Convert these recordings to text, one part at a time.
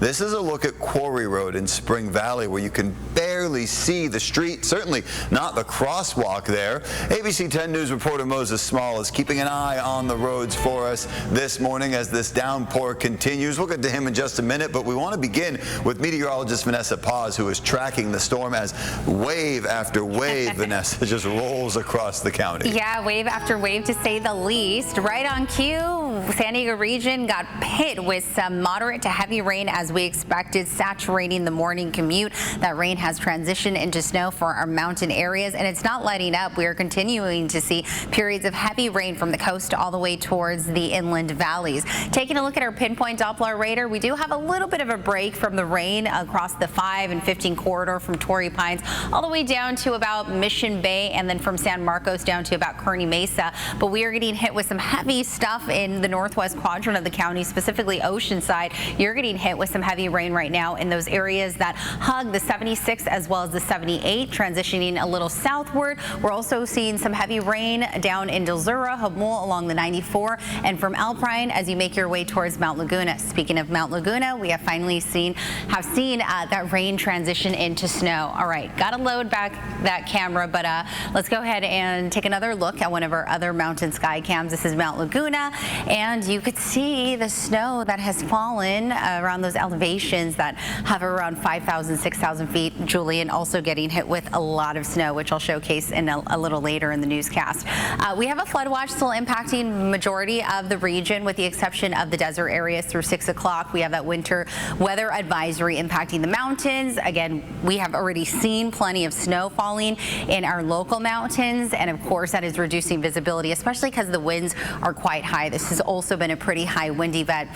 This is a look at Quarry Road in Spring Valley, where you can barely see the street, certainly not the crosswalk there. ABC 10 News reporter Moses Small is keeping an eye on the roads for us this morning as this downpour continues. We'll get to him in just a minute, but we want to begin with meteorologist Vanessa Paz, who is tracking the storm as wave after wave, Vanessa, just rolls across the county. Yeah, wave after wave, to say the least. Right on cue, San Diego region got hit with some moderate to heavy rain as we expected, saturating the morning commute. That rain has transitioned into snow for our mountain areas, and it's not letting up. We are continuing to see periods of heavy rain from the coast all the way towards the inland valleys. Taking a look at our pinpoint Doppler radar, we do have a little bit of a break from the rain across the 5 and 15 corridor from Torrey Pines all the way down to about Mission Bay, and then from San Marcos down to about Kearney Mesa. But we are getting hit with some heavy stuff in the northwest quadrant of the county, specifically Oceanside. You're getting hit with some heavy rain right now in those areas that hug the 76 as well as the 78, transitioning a little southward. We're also seeing some heavy rain down in Delzura, Hamul along the 94, and from Alpine as you make your way towards Mount Laguna. Speaking of Mount Laguna, we have finally seen that rain transition into snow. All right, got to load back that camera, but let's go ahead and take another look at one of our other mountain sky cams. This is Mount Laguna, and you could see the snow that has fallen around those elevations that hover around 5,000, 6,000 feet. Julian also getting hit with a lot of snow, which I'll showcase in a little later in the newscast. We have a flood watch still impacting majority of the region with the exception of the desert areas through 6 o'clock. We have that winter weather advisory impacting the mountains. Again, we have already seen plenty of snow falling in our local mountains, and of course that is reducing visibility, especially because the winds are quite high. This has also been a pretty high wind event.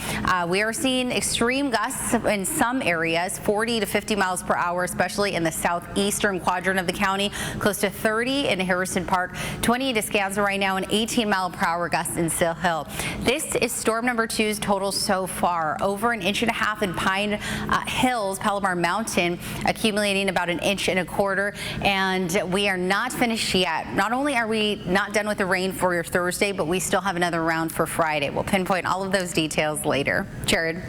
We are seeing extreme gusts in some areas, 40 to 50 miles per hour, especially in the southeastern quadrant of the county, close to 30 in Harrison Park, 20 in Descanso right now, and 18 mile per hour gusts in Sill Hill. This is storm number 2's total so far. Over 1.5 inches in Pine Hills, Palomar Mountain, accumulating about 1.25 inches, and we are not finished yet. Not only are we not done with the rain for your Thursday, but we still have another round for Friday. We'll pinpoint all of those details later. Jared.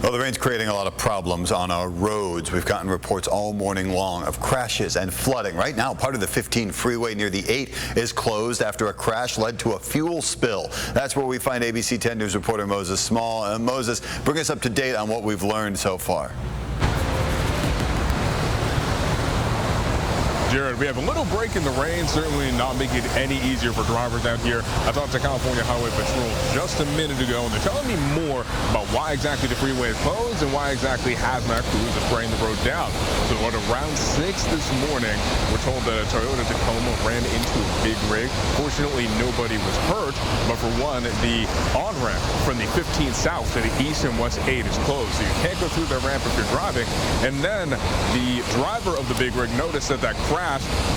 Well, the rain's creating a lot of problems on our roads. We've gotten reports all morning long of crashes and flooding. Right now, part of the 15 freeway near the 8 is closed after a crash led to a fuel spill. That's where we find ABC 10 News reporter Moses Small. Moses, bring us up to date on what we've learned so far. Jared, we have a little break in the rain, certainly not making it any easier for drivers out here. I talked to California Highway Patrol just a minute ago, and they're telling me more about why exactly the freeway is closed and why exactly hazmat crews are spraying the road down. So at around 6 this morning, we're told that a Toyota Tacoma ran into a big rig. Fortunately, nobody was hurt, but for one, the on-ramp from the 15 south to the east and west 8 is closed, so you can't go through that ramp if you're driving. And then the driver of the big rig noticed that crash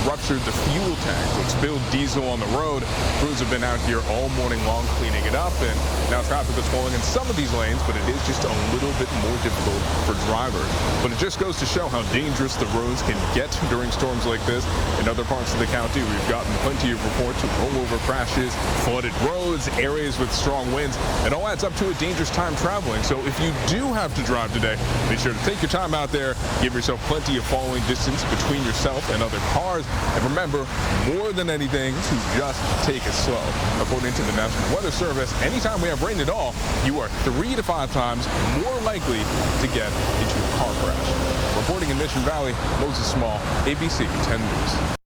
ruptured the fuel tank, so it spilled diesel on the road. Crews have been out here all morning long cleaning it up, and now traffic is flowing in some of these lanes, but it is just a little bit more difficult for drivers. But it just goes to show how dangerous the roads can get during storms like this. In other parts of the county, we've gotten plenty of reports of rollover crashes, flooded roads, areas with strong winds. It all adds up to a dangerous time traveling. So if you do have to drive today, be sure to take your time out there, give yourself plenty of following distance between yourself and other cars, and remember, more than anything, to just take it slow. According to the National Weather Service, anytime we have rain at all, you are 3 to 5 times more likely to get into a car crash. Reporting in Mission Valley, Moses Small, ABC 10 News.